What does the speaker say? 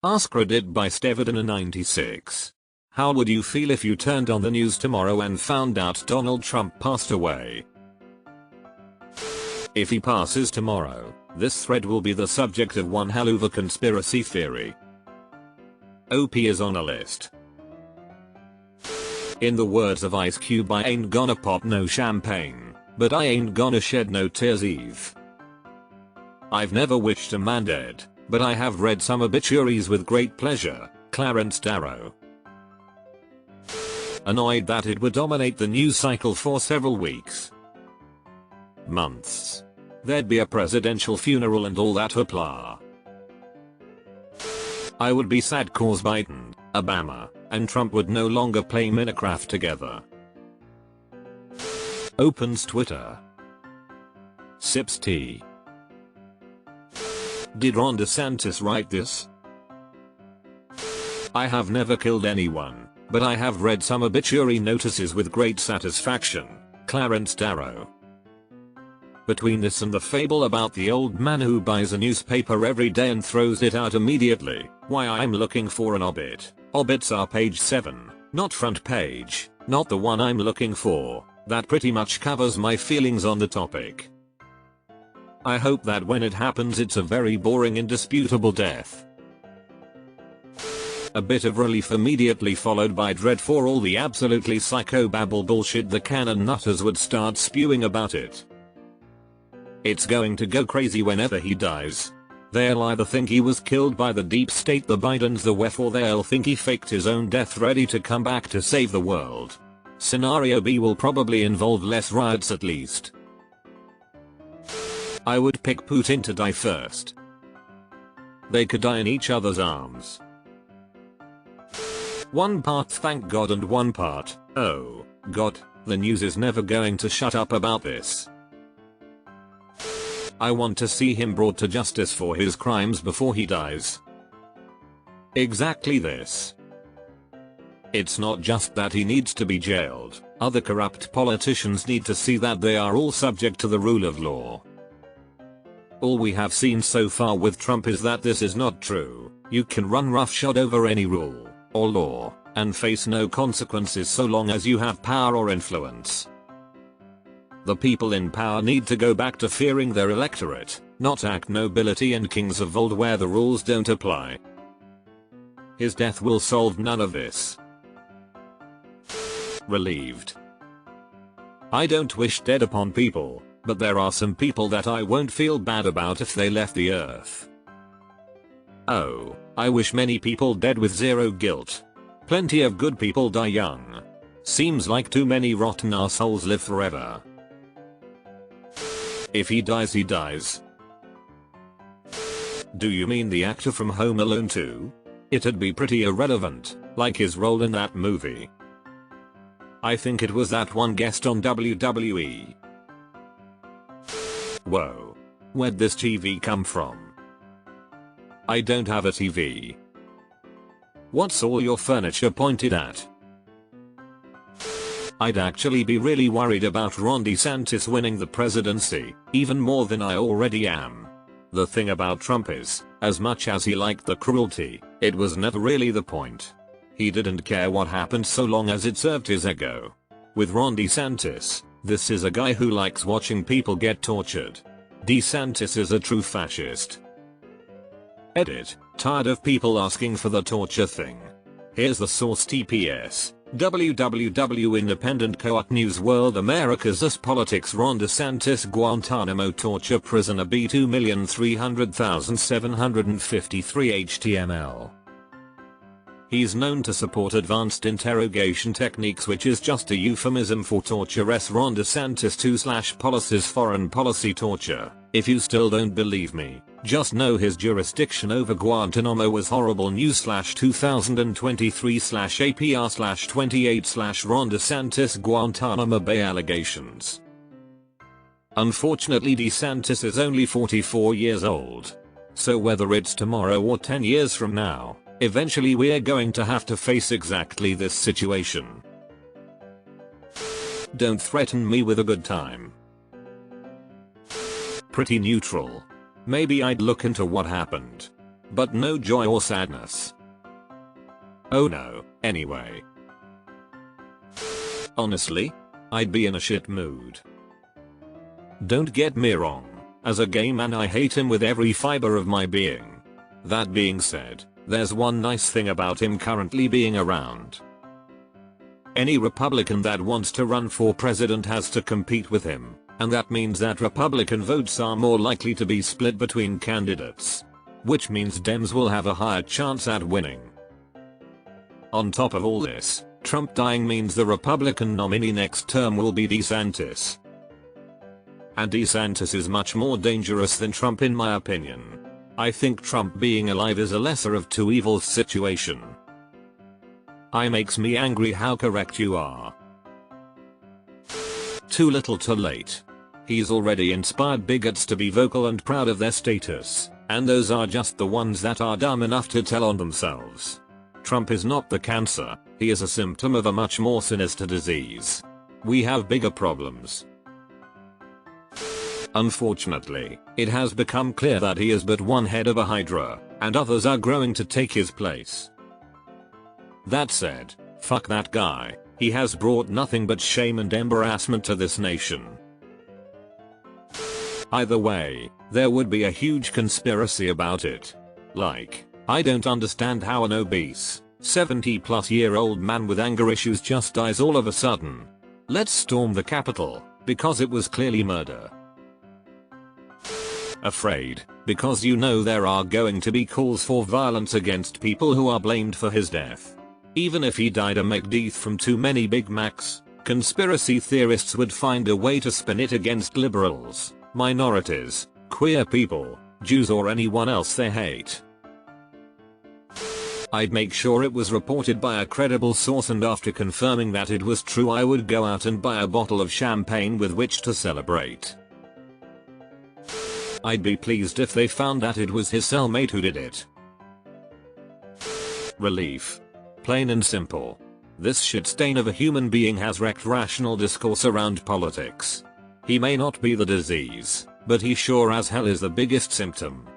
AskReddit by Stevedon96. How would you feel if you turned on the news tomorrow and found out Donald Trump passed away? If he passes tomorrow, this thread will be the subject of one hell of a conspiracy theory. OP is on a list. In the words of Ice Cube, I ain't gonna pop no champagne, but I ain't gonna shed no tears Eve. I've never wished a man dead, but I have read some obituaries with great pleasure. Clarence Darrow. Annoyed that it would dominate the news cycle for several weeks. Months. There'd be a presidential funeral and all that hoopla. I would be sad cause Biden, Obama, and Trump would no longer play Minecraft together. Opens Twitter. Sips tea. Did Ron DeSantis write this? I have never killed anyone, but I have read some obituary notices with great satisfaction. Clarence Darrow. Between this and the fable about the old man who buys a newspaper every day and throws it out immediately, why I'm looking for an obit. Obits are page 7, not front page, not the one I'm looking for. That pretty much covers my feelings on the topic. I hope that when it happens it's a very boring indisputable death. A bit of relief immediately followed by dread for all the absolutely psychobabble bullshit the canon nutters would start spewing about it. It's going to go crazy whenever he dies. They'll either think he was killed by the deep state, the Bidens, the WEF, or they'll think he faked his own death ready to come back to save the world. Scenario B will probably involve less riots at least. I would pick Putin to die first. They could die in each other's arms. One part thank God and one part, oh God, the news is never going to shut up about this. I want to see him brought to justice for his crimes before he dies. Exactly this. It's not just that he needs to be jailed, other corrupt politicians need to see that they are all subject to the rule of law. All we have seen so far with Trump is that this is not true. You can run roughshod over any rule or law and face no consequences so long as you have power or influence. The people in power need to go back to fearing their electorate, not act nobility and kings of old where the rules don't apply. His death will solve none of this. Relieved. I don't wish dead upon people, but there are some people that I won't feel bad about if they left the earth. Oh, I wish many people dead with zero guilt. Plenty of good people die young. Seems like too many rotten assholes live forever. If he dies, he dies. Do you mean the actor from Home Alone 2? It'd be pretty irrelevant, like his role in that movie. I think it was that one guest on WWE. Whoa. Where'd this TV come from? I don't have a TV. What's all your furniture pointed at? I'd actually be really worried about Ron DeSantis winning the presidency, even more than I already am. The thing about Trump is, as much as he liked the cruelty, it was never really the point. He didn't care what happened so long as it served his ego. With Ron DeSantis, this is a guy who likes watching people get tortured. DeSantis is a true fascist. Edit. Tired of people asking for the torture thing. Here's the source: TPS. www. Independent Co-op News World America's Politics. Ron DeSantis Guantanamo torture prisoner B 2,300,753 HTML. He's known to support advanced interrogation techniques, which is just a euphemism for torture. Ron DeSantis 2/policies foreign policy torture. If you still don't believe me, just know his jurisdiction over Guantanamo was horrible news. 2023/APR/28/ Ron DeSantis Guantanamo Bay allegations. Unfortunately, DeSantis is only 44 years old. So whether it's tomorrow or 10 years from now, eventually we're going to have to face exactly this situation. Don't threaten me with a good time. Pretty neutral. Maybe I'd look into what happened. but no joy or sadness. Oh no, anyway. Honestly, I'd be in a shit mood. Don't get me wrong, as a gay man I hate him with every fiber of my being. That being said, there's one nice thing about him currently being around. Any Republican that wants to run for president has to compete with him, and that means that Republican votes are more likely to be split between candidates. Which means Dems will have a higher chance at winning. On top of all this, Trump dying means the Republican nominee next term will be DeSantis. And DeSantis is much more dangerous than Trump in my opinion. I think Trump being alive is a lesser of two evils situation. It makes me angry how correct you are. Too little too late. He's already inspired bigots to be vocal and proud of their status, and those are just the ones that are dumb enough to tell on themselves. Trump is not the cancer, he is a symptom of a much more sinister disease. We have bigger problems. Unfortunately, it has become clear that he is but one head of a hydra, and others are growing to take his place. That said, fuck that guy, he has brought nothing but shame and embarrassment to this nation. Either way, there would be a huge conspiracy about it. Like, I don't understand how an obese, 70-plus-year-old man with anger issues just dies all of a sudden. Let's storm the Capitol, because it was clearly murder. Afraid, because you know there are going to be calls for violence against people who are blamed for his death. Even if he died a McDeath from too many Big Macs, conspiracy theorists would find a way to spin it against liberals, minorities, queer people, Jews or anyone else they hate. I'd make sure it was reported by a credible source, and after confirming that it was true I would go out and buy a bottle of champagne with which to celebrate. I'd be pleased if they found that it was his cellmate who did it. Relief. Plain and simple. This shit stain of a human being has wrecked rational discourse around politics. He may not be the disease, but he sure as hell is the biggest symptom.